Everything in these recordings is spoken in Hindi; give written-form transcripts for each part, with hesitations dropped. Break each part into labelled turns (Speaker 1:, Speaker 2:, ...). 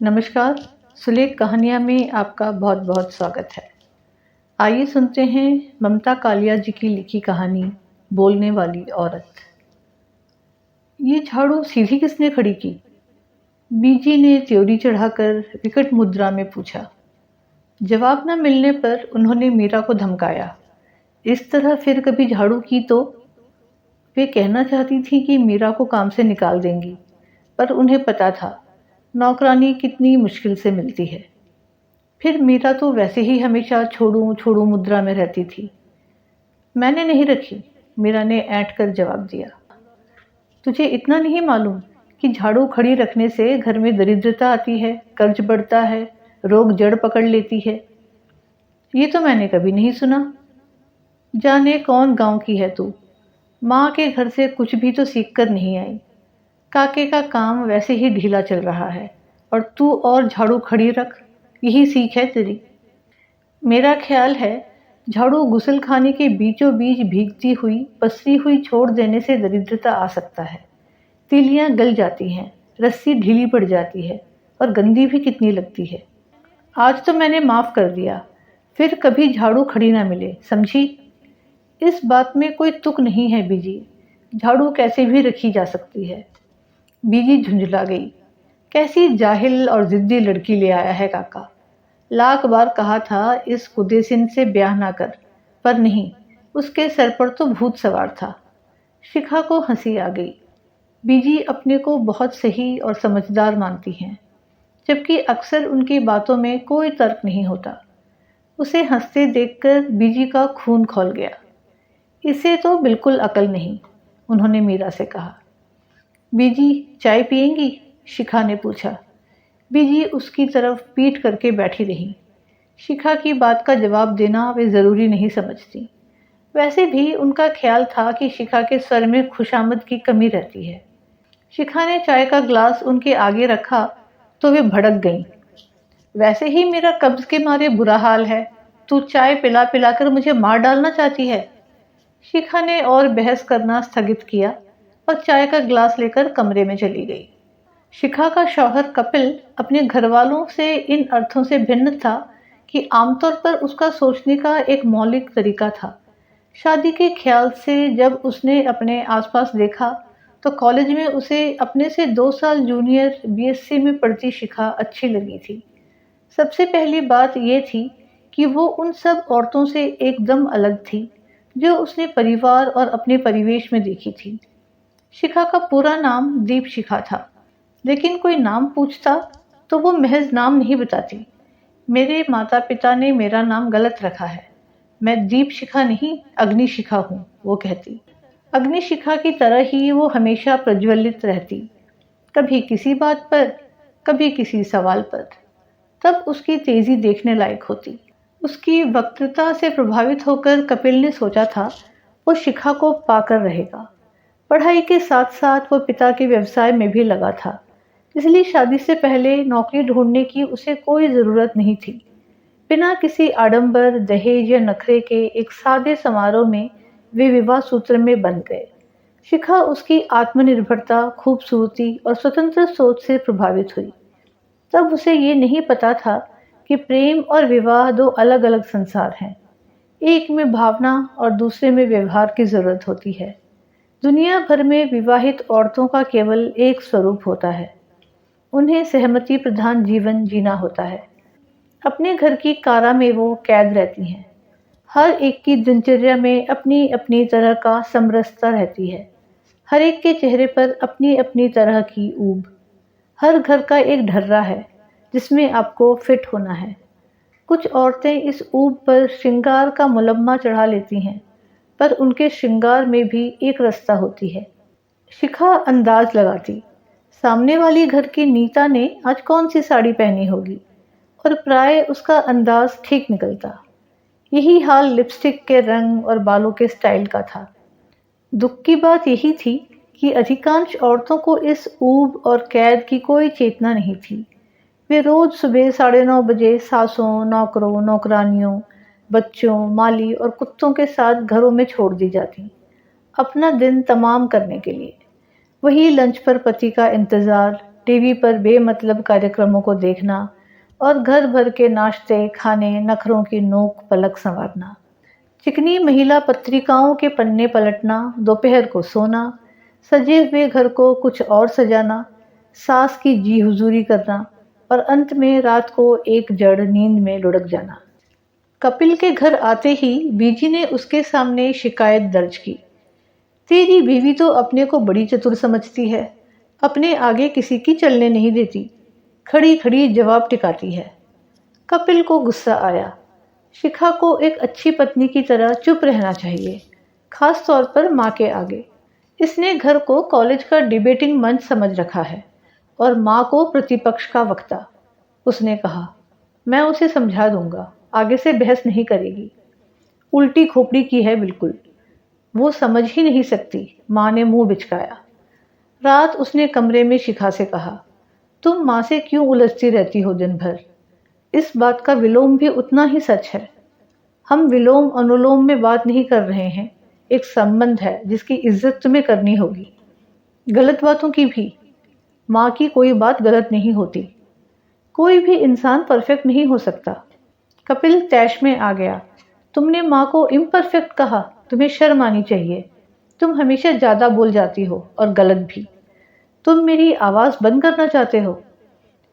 Speaker 1: नमस्कार, सुलेख कहानियाँ में आपका बहुत बहुत स्वागत है। आइए सुनते हैं ममता कालिया जी की लिखी कहानी बोलने वाली औरत। ये झाड़ू सीधी किसने खड़ी की? बीजी ने त्योरी चढ़ाकर विकट मुद्रा में पूछा। जवाब न मिलने पर उन्होंने मीरा को धमकाया, इस तरह फिर कभी झाड़ू की तो? वे कहना चाहती थी कि मीरा को काम से निकाल देंगी, पर उन्हें पता था नौकरानी कितनी मुश्किल से मिलती है। फिर मीरा तो वैसे ही हमेशा छोड़ू छोड़ू मुद्रा में रहती थी। मैंने नहीं रखी, मीरा ने ऐंठ कर जवाब दिया। तुझे इतना नहीं मालूम कि झाड़ू खड़ी रखने से घर में दरिद्रता आती है, कर्ज बढ़ता है, रोग जड़ पकड़ लेती है? ये तो मैंने कभी नहीं सुना। जाने कौन गांव की है तू? माँ के घर से कुछ भी तो सीख कर नहीं आई। काके का काम वैसे ही ढीला चल रहा है और तू और झाड़ू खड़ी रख, यही सीख है तेरी। मेरा ख्याल है झाड़ू गुसल खाने के बीचों बीच भीगती हुई पसरी हुई छोड़ देने से दरिद्रता आ सकता है। तीलियां गल जाती हैं, रस्सी ढीली पड़ जाती है और गंदी भी कितनी लगती है। आज तो मैंने माफ कर दिया, फिर कभी झाड़ू खड़ी ना मिले, समझी? इस बात में कोई तुक नहीं है बीजी, झाड़ू कैसे भी रखी जा सकती है। बीजी झुंझला गई। कैसी जाहिल और जिद्दी लड़की ले आया है काका। लाख बार कहा था इस कुदेसिन से ब्याह ना कर, पर नहीं, उसके सर पर तो भूत सवार था। शिखा को हंसी आ गई। बीजी अपने को बहुत सही और समझदार मानती हैं, जबकि अक्सर उनकी बातों में कोई तर्क नहीं होता। उसे हंसते देखकर बीजी का खून खौल गया। इसे तो बिल्कुल अकल नहीं, उन्होंने मीरा से कहा। बीजी चाय पिएंगी? शिखा ने पूछा। बीजी उसकी तरफ पीठ करके बैठी रही। शिखा की बात का जवाब देना वे ज़रूरी नहीं समझती। वैसे भी उनका ख्याल था कि शिखा के स्वर में खुशामद की कमी रहती है। शिखा ने चाय का ग्लास उनके आगे रखा तो वे भड़क गईं। वैसे ही मेरा कब्ज के मारे बुरा हाल है, तू चाय पिला पिलाकर मुझे मार डालना चाहती है। शिखा ने और बहस करना स्थगित किया और चाय का ग्लास लेकर कमरे में चली गई। शिखा का शौहर कपिल अपने घरवालों से इन अर्थों से भिन्न था कि आमतौर पर उसका सोचने का एक मौलिक तरीका था। शादी के ख्याल से जब उसने अपने आसपास देखा तो कॉलेज में उसे अपने से 2 साल जूनियर बीएससी में पढ़ती शिखा अच्छी लगी थी। सबसे पहली बात यह थी कि वो उन सब औरतों से एकदम अलग थी जो उसने परिवार और अपने परिवेश में देखी थी। शिखा का पूरा नाम दीप शिखा था, लेकिन कोई नाम पूछता तो वो महज नाम नहीं बताती। मेरे माता पिता ने मेरा नाम गलत रखा है, मैं दीप शिखा नहीं अग्नि शिखा हूँ, वो कहती। अग्नि शिखा की तरह ही वो हमेशा प्रज्वलित रहती, कभी किसी बात पर, कभी किसी सवाल पर। तब उसकी तेजी देखने लायक होती। उसकी वक्तृता से प्रभावित होकर कपिल ने सोचा था वो शिखा को पाकर रहेगा। पढ़ाई के साथ साथ वो पिता के व्यवसाय में भी लगा था, इसलिए शादी से पहले नौकरी ढूंढने की उसे कोई ज़रूरत नहीं थी। बिना किसी आडंबर, दहेज या नखरे के एक सादे समारोह में वे विवाह सूत्र में बंध गए। शिखा उसकी आत्मनिर्भरता, खूबसूरती और स्वतंत्र सोच से प्रभावित हुई। तब उसे ये नहीं पता था कि प्रेम और विवाह 2 अलग अलग संसार हैं। एक में भावना और दूसरे में व्यवहार की ज़रूरत होती है। दुनिया भर में विवाहित औरतों का केवल एक स्वरूप होता है, उन्हें सहमति प्रधान जीवन जीना होता है। अपने घर की कारा में वो कैद रहती हैं। हर एक की दिनचर्या में अपनी अपनी तरह का समरसता रहती है। हर एक के चेहरे पर अपनी अपनी तरह की ऊब। हर घर का एक ढर्रा है जिसमें आपको फिट होना है। कुछ औरतें इस ऊब पर श्रृंगार का मुलम्मा चढ़ा लेती हैं, पर उनके श्रृंगार में भी एक रास्ता होती है। शिखा अंदाज लगाती, सामने वाली घर की नीता ने आज कौन सी साड़ी पहनी होगी, और प्राय उसका अंदाज ठीक निकलता। यही हाल लिपस्टिक के रंग और बालों के स्टाइल का था। दुख की बात यही थी कि अधिकांश औरतों को इस ऊब और कैद की कोई चेतना नहीं थी। वे रोज सुबह 9:30 बजे सासों, नौकरों, नौकरानियों, बच्चों, माली और कुत्तों के साथ घरों में छोड़ दी जाती, अपना दिन तमाम करने के लिए। वही लंच पर पति का इंतज़ार, टीवी पर बेमतलब कार्यक्रमों को देखना और घर भर के नाश्ते खाने, नखरों की नोक पलक संवारना। चिकनी महिला पत्रिकाओं के पन्ने पलटना, दोपहर को सोना, सजे हुए घर को कुछ और सजाना, सास की जी हुजूरी करना और अंत में रात को एक जड़ नींद में लुढ़क जाना। कपिल के घर आते ही बीजी ने उसके सामने शिकायत दर्ज की। तेरी बीवी तो अपने को बड़ी चतुर समझती है, अपने आगे किसी की चलने नहीं देती, खड़ी खड़ी जवाब टिकाती है। कपिल को गुस्सा आया। शिखा को एक अच्छी पत्नी की तरह चुप रहना चाहिए, खास तौर पर माँ के आगे। इसने घर को कॉलेज का डिबेटिंग मंच समझ रखा है और माँ को प्रतिपक्ष का वक्ता। उसने कहा, मैं उसे समझा दूंगा, आगे से बहस नहीं करेगी। उल्टी खोपड़ी की है बिल्कुल, वो समझ ही नहीं सकती, माँ ने मुंह बिचकाया। रात उसने कमरे में शिखा से कहा, तुम माँ से क्यों उलझती रहती हो दिन भर? इस बात का विलोम भी उतना ही सच है। हम विलोम अनुलोम में बात नहीं कर रहे हैं, एक संबंध है जिसकी इज्जत तुम्हें करनी होगी। गलत बातों की भी। माँ की कोई बात गलत नहीं होती। कोई भी इंसान परफेक्ट नहीं हो सकता। कपिल तैश में आ गया। तुमने माँ को इम्परफेक्ट कहा, तुम्हें शर्म आनी चाहिए। तुम हमेशा ज्यादा बोल जाती हो और गलत भी। तुम मेरी आवाज बंद करना चाहते हो?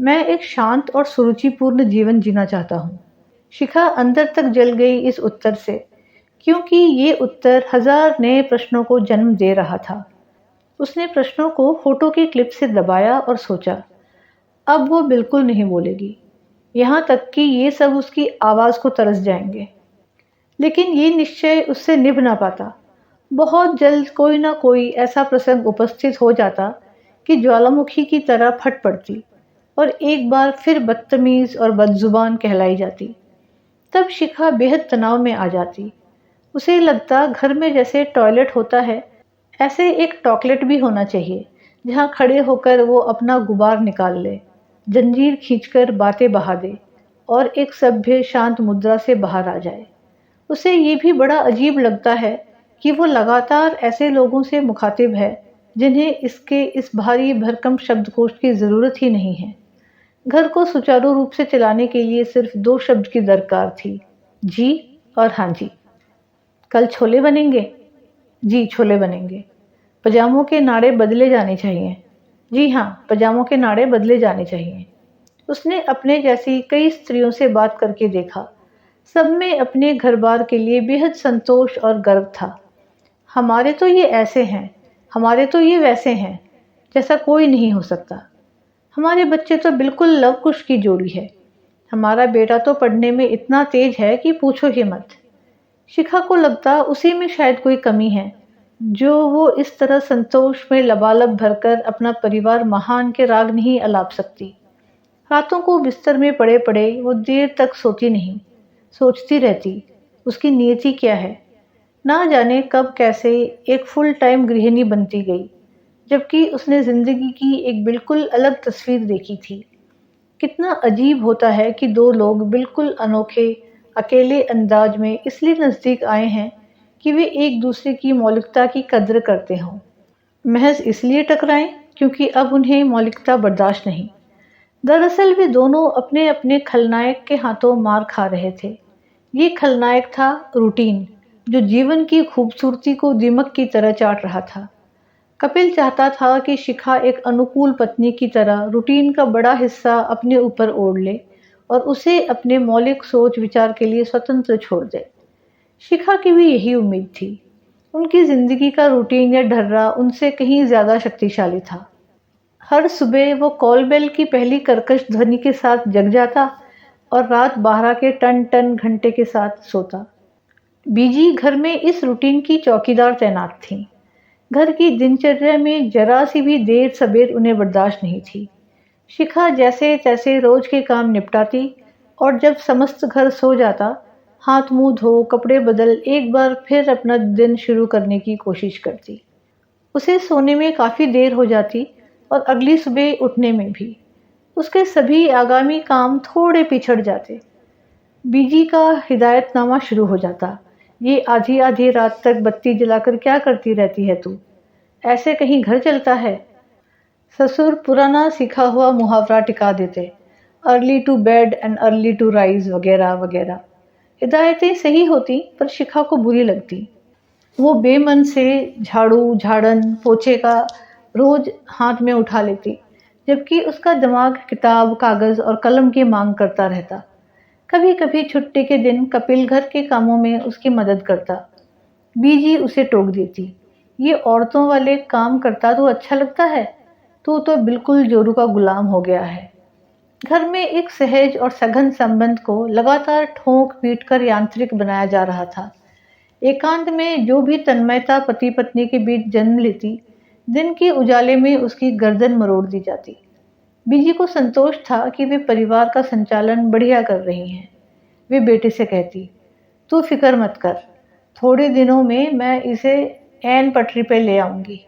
Speaker 1: मैं एक शांत और सुरुचिपूर्ण जीवन जीना चाहता हूँ। शिखा अंदर तक जल गई इस उत्तर से, क्योंकि ये उत्तर हजार नए प्रश्नों को जन्म दे रहा था। उसने प्रश्नों को फोटो के क्लिप से दबाया और सोचा, अब वो बिल्कुल नहीं बोलेगी, यहाँ तक कि ये सब उसकी आवाज को तरस जाएंगे। लेकिन ये निश्चय उससे निभ ना पाता। बहुत जल्द कोई ना कोई ऐसा प्रसंग उपस्थित हो जाता कि ज्वालामुखी की तरह फट पड़ती और एक बार फिर बदतमीज और बदजुबान कहलाई जाती। तब शिखा बेहद तनाव में आ जाती। उसे लगता घर में जैसे टॉयलेट होता है, ऐसे एक टॉयलेट भी होना चाहिए, जहाँ खड़े होकर वो अपना गुबार निकाल ले, जंजीर खींचकर बातें बहा दे और एक सभ्य शांत मुद्रा से बाहर आ जाए। उसे ये भी बड़ा अजीब लगता है कि वो लगातार ऐसे लोगों से मुखातिब है जिन्हें इसके इस भारी भरकम शब्दकोश की जरूरत ही नहीं है। घर को सुचारू रूप से चलाने के लिए सिर्फ 2 शब्द की दरकार थी, जी और हाँ जी। कल छोले बनेंगे? जी, छोले बनेंगे। पजामों के नाड़े बदले जाने चाहिए। जी हाँ, पजामों के नाड़े बदले जाने चाहिए। उसने अपने जैसी कई स्त्रियों से बात करके देखा। सब में अपने घर बार के लिए बेहद संतोष और गर्व था। हमारे तो ये ऐसे हैं, हमारे तो ये वैसे हैं, जैसा कोई नहीं हो सकता। हमारे बच्चे तो बिल्कुल लव कुश की जोड़ी है। हमारा बेटा तो पढ़ने में इतना तेज है कि पूछो ही मत। शिखा को लगता उसी में शायद कोई कमी है, जो वो इस तरह संतोष में लबालब भरकर अपना परिवार महान के राग नहीं अलाप सकती। रातों को बिस्तर में पड़े पड़े वो देर तक सोती नहीं, सोचती रहती उसकी नियति क्या है। ना जाने कब कैसे एक फुल टाइम गृहिणी बनती गई, जबकि उसने जिंदगी की एक बिल्कुल अलग तस्वीर देखी थी। कितना अजीब होता है कि 2 लोग बिल्कुल अनोखे अकेले अंदाज में इसलिए नजदीक आए हैं कि वे एक दूसरे की मौलिकता की कद्र करते हों। महज इसलिए टकराएं क्योंकि अब उन्हें मौलिकता बर्दाश्त नहीं। दरअसल वे दोनों अपने अपने खलनायक के हाथों मार खा रहे थे। ये खलनायक था रूटीन, जो जीवन की खूबसूरती को दीमक की तरह चाट रहा था। कपिल चाहता था कि शिखा एक अनुकूल पत्नी की तरह रूटीन का बड़ा हिस्सा अपने ऊपर ओढ़ ले और उसे अपने मौलिक सोच विचार के लिए स्वतंत्र छोड़ दे। शिखा की भी यही उम्मीद थी। उनकी जिंदगी का रूटीन या ढर्रा उनसे कहीं ज्यादा शक्तिशाली था। हर सुबह वो कॉल बेल की पहली कर्कश ध्वनि के साथ जग जाता और रात 12 के टन टन घंटे के साथ सोता। बीजी घर में इस रूटीन की चौकीदार तैनात थीं। घर की दिनचर्या में जरा सी भी देर सबेर उन्हें बर्दाश्त नहीं थी। शिखा जैसे तैसे रोज के काम निपटाती और जब समस्त घर सो जाता, हाथ मुंह धो कपड़े बदल एक बार फिर अपना दिन शुरू करने की कोशिश करती। उसे सोने में काफी देर हो जाती और अगली सुबह उठने में भी। उसके सभी आगामी काम थोड़े पिछड़ जाते। बीजी का हिदायतनामा शुरू हो जाता। ये आधी आधी रात तक बत्ती जलाकर क्या करती रहती है तू? ऐसे कहीं घर चलता है? ससुर पुराना सीखा हुआ मुहावरा टिका देते, early to bed and early to rise वगैरह वगैरह। हिदायतें सही होती पर शिखा को बुरी लगती। वो बेमन से झाड़ू, झाड़न, पोछे का रोज हाथ में उठा लेती, जबकि उसका दिमाग किताब, कागज और कलम की मांग करता रहता। कभी कभी छुट्टी के दिन कपिल घर के कामों में उसकी मदद करता। बीजी उसे टोक देती, ये औरतों वाले काम करता तो अच्छा लगता है, तू तो बिल्कुल जोरू का गुलाम हो गया है। घर में एक सहज और सघन संबंध को लगातार ठोक पीट कर यांत्रिक बनाया जा रहा था। एकांत में जो भी तन्मयता पति पत्नी के बीच जन्म लेती, दिन के उजाले में उसकी गर्दन मरोड़ दी जाती। बीजी को संतोष था कि वे परिवार का संचालन बढ़िया कर रही हैं। वे बेटे से कहती, तू फिक्र मत कर, थोड़े दिनों में मैं इसे ऐन पटरी पर ले आऊंगी।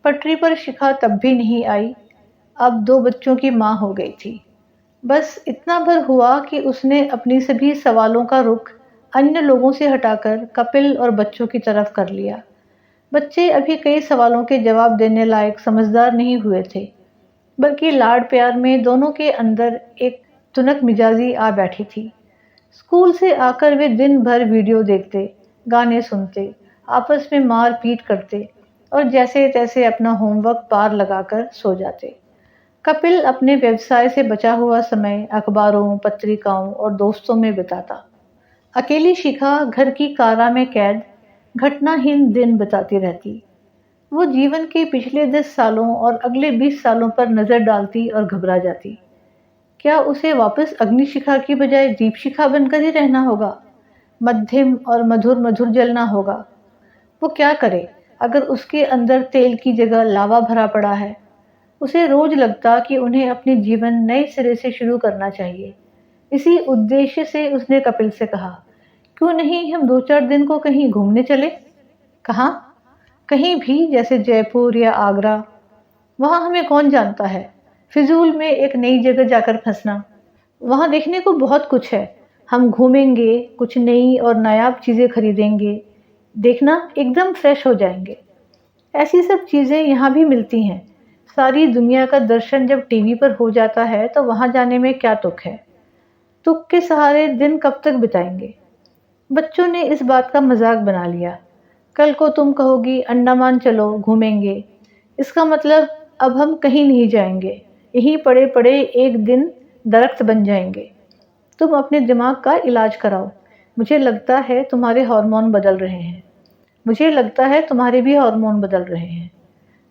Speaker 1: पटरी पर शिखा तब भी नहीं आई। अब 2 बच्चों की माँ हो गई थी। बस इतना भर हुआ कि उसने अपनी सभी सवालों का रुख अन्य लोगों से हटाकर कपिल और बच्चों की तरफ कर लिया। बच्चे अभी कई सवालों के जवाब देने लायक समझदार नहीं हुए थे, बल्कि लाड प्यार में दोनों के अंदर एक तुनक मिजाजी आ बैठी थी। स्कूल से आकर वे दिन भर वीडियो देखते, गाने सुनते, आपस में मार पीट करते और जैसे तैसे अपना होमवर्क पार लगाकर सो जाते। कपिल अपने व्यवसाय से बचा हुआ समय अखबारों, पत्रिकाओं और दोस्तों में बिताता। अकेली शिखा घर की कारा में कैद घटनाहीन दिन बिताती रहती। वो जीवन के पिछले 10 सालों और अगले 20 सालों पर नजर डालती और घबरा जाती। क्या उसे वापस अग्निशिखा की बजाय दीपशिखा बनकर ही रहना होगा? मध्यम और मधुर मधुर जलना होगा? वो क्या करे अगर उसके अंदर तेल की जगह लावा भरा पड़ा है? उसे रोज लगता कि उन्हें अपने जीवन नए सिरे से शुरू करना चाहिए। इसी उद्देश्य से उसने कपिल से कहा, क्यों नहीं हम 2-4 दिन को कहीं घूमने चले? कहाँ? कहीं भी, जैसे जयपुर या आगरा। वहाँ हमें कौन जानता है, फिजूल में एक नई जगह जाकर फंसना। वहाँ देखने को बहुत कुछ है। हम घूमेंगे, कुछ नई और नायाब चीज़ें खरीदेंगे, देखना एकदम फ्रेश हो जाएंगे। ऐसी सब चीज़ें यहाँ भी मिलती हैं। सारी दुनिया का दर्शन जब टीवी पर हो जाता है तो वहाँ जाने में क्या तुक है? तुक के सहारे दिन कब तक बिताएंगे? बच्चों ने इस बात का मजाक बना लिया। कल को तुम कहोगी अंडमान चलो घूमेंगे, इसका मतलब अब हम कहीं नहीं जाएंगे, यहीं पड़े पड़े एक दिन दरख्त बन जाएंगे। तुम अपने दिमाग का इलाज कराओ। मुझे लगता है तुम्हारे हार्मोन बदल रहे हैं। मुझे लगता है तुम्हारे भी हार्मोन बदल रहे हैं।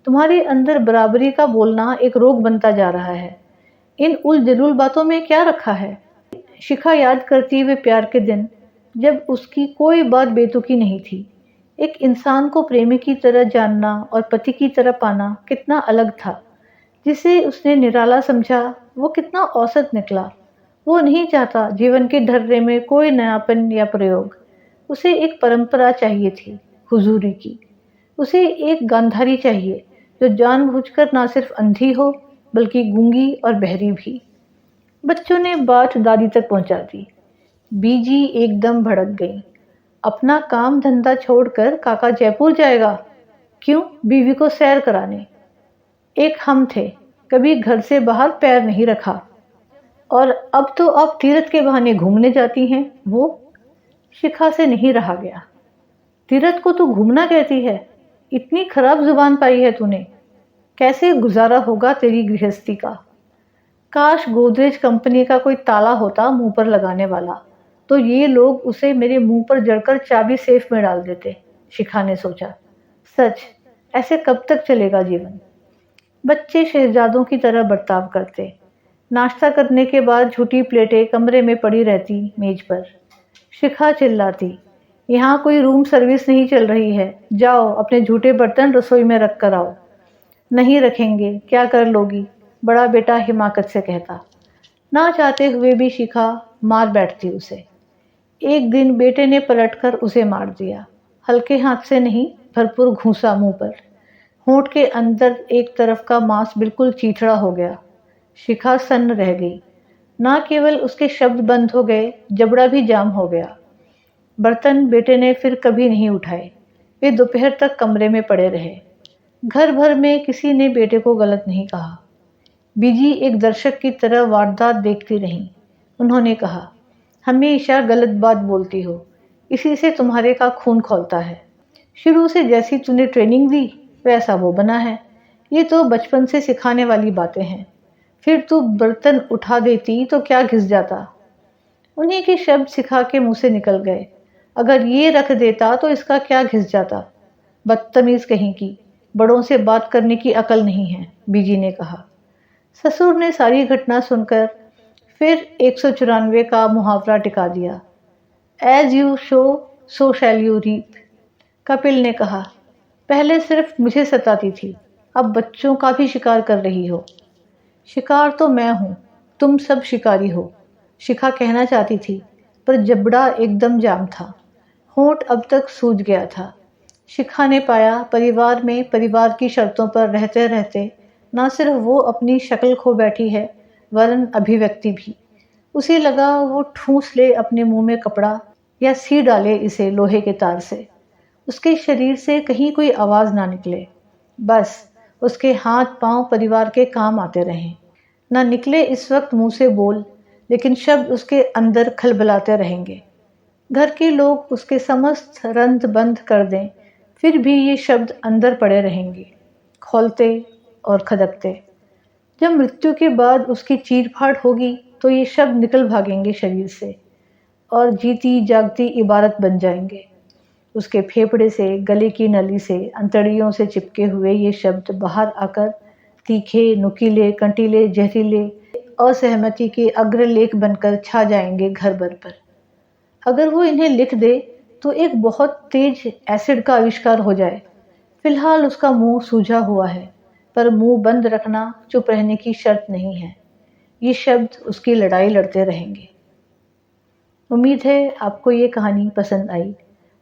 Speaker 1: तुम्हारे अंदर बराबरी का बोलना एक रोग बनता जा रहा है। इन उल-जलूल बातों में क्या रखा है? शिखा याद करती हुए प्यार के दिन, जब उसकी कोई बात बेतुकी नहीं थी। एक इंसान को प्रेमी की तरह जानना और पति की तरह पाना कितना अलग था। जिसे उसने निराला समझा, वो कितना औसत निकला। वो नहीं चाहता जीवन के ढर्रे में कोई नयापन या प्रयोग। उसे एक परंपरा चाहिए थी, हुजूरी की। उसे एक गांधारी चाहिए, जो जानबूझकर ना सिर्फ अंधी हो, बल्कि गूंगी और बहरी भी। बच्चों ने बात दादी तक पहुंचा दी। बीजी एकदम भड़क गई। अपना काम धंधा छोड़कर काका जयपुर जाएगा? क्यों? बीवी को सैर कराने। एक हम थे, कभी घर से बाहर पैर नहीं रखा, और अब तो आप तीर्थ के बहाने घूमने जाती हैं। वो शिखा से नहीं रहा गया। तीर्थ को तू घूमना कहती है? इतनी खराब जुबान पाई है तूने। कैसे गुजारा होगा तेरी गृहस्थी का? काश गोदरेज कंपनी का कोई ताला होता मुंह पर लगाने वाला, तो ये लोग उसे मेरे मुंह पर जड़कर चाबी सेफ में डाल देते। शिखा ने सोचा, सच, ऐसे कब तक चलेगा जीवन? बच्चे शहजादों की तरह बर्ताव करते। नाश्ता करने के बाद झूठी प्लेटें कमरे में पड़ी रहती मेज पर। शिखा चिल्लाती, यहाँ कोई रूम सर्विस नहीं चल रही है, जाओ अपने झूठे बर्तन रसोई में रख कर आओ। नहीं रखेंगे, क्या कर लोगी? बड़ा बेटा हिमाकत से कहता। ना चाहते हुए भी शिखा मार बैठती उसे। एक दिन बेटे ने पलटकर उसे मार दिया। हल्के हाथ से नहीं, भरपूर घूंसा मुंह पर। होंठ के अंदर एक तरफ का मांस बिल्कुल चीथड़ा हो गया। शिखा सन्न रह गई। ना केवल उसके शब्द बंद हो गए, जबड़ा भी जाम हो गया। बर्तन बेटे ने फिर कभी नहीं उठाए। वे दोपहर तक कमरे में पड़े रहे। घर भर में किसी ने बेटे को गलत नहीं कहा। बीजी एक दर्शक की तरह वारदात देखती रहीं। उन्होंने कहा, हमेशा गलत बात बोलती हो, इसी से तुम्हारे का खून खौलता है। शुरू से जैसी तूने ट्रेनिंग दी वैसा वो बना है। ये तो बचपन से सिखाने वाली बातें हैं। फिर तू बर्तन उठा देती तो क्या घिस जाता। उन्हीं के शब्द सिखा के मुंह से निकल गए। अगर ये रख देता तो इसका क्या घिस जाता। बदतमीज कहीं की, बड़ों से बात करने की अकल नहीं है, बीजी ने कहा। ससुर ने सारी घटना सुनकर फिर 194 का मुहावरा टिका दिया। As you sow so shall you reap. Kapil ने कहा, पहले सिर्फ मुझे सताती थी, अब बच्चों का भी शिकार कर रही हो। शिकार तो मैं हूं, तुम सब शिकारी हो, शिखा कहना चाहती थी, पर जबड़ा एकदम जाम था। होंठ अब तक सूज गया था। शिखा ने पाया परिवार में परिवार की शर्तों पर रहते रहते न सिर्फ वो अपनी शक्ल खो बैठी है, वरन अभिव्यक्ति भी। उसे लगा वो ठूंस ले अपने मुंह में कपड़ा या सी डाले इसे लोहे के तार से। उसके शरीर से कहीं कोई आवाज ना निकले, बस उसके हाथ पांव परिवार के काम आते रहें। ना निकले इस वक्त मुंह से बोल, लेकिन शब्द उसके अंदर खलबलाते रहेंगे। घर के लोग उसके समस्त रंध बंद कर दें, फिर भी ये शब्द अंदर पड़े रहेंगे, खौलते और खदकते। जब मृत्यु के बाद उसकी चीर-फाड़ होगी तो ये शब्द निकल भागेंगे शरीर से और जीती जागती इबारत बन जाएंगे। उसके फेफड़े से, गले की नली से, अंतड़ियों से चिपके हुए ये शब्द बाहर आकर तीखे, नुकीले, कंटीले, जहरीले, असहमति के अग्रलेख बनकर छा जाएंगे घर भर पर। अगर वो इन्हें लिख दे तो एक बहुत तेज एसिड का आविष्कार हो जाए। फिलहाल उसका मुंह सूजा हुआ है, पर मुंह बंद रखना चुप रहने की शर्त नहीं है। ये शब्द उसकी लड़ाई लड़ते रहेंगे। उम्मीद है आपको ये कहानी पसंद आई।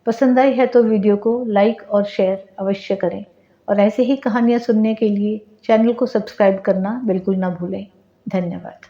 Speaker 1: पसंद आई है तो वीडियो को लाइक और शेयर अवश्य करें और ऐसे ही कहानियाँ सुनने के लिए चैनल को सब्सक्राइब करना बिल्कुल ना भूलें। धन्यवाद।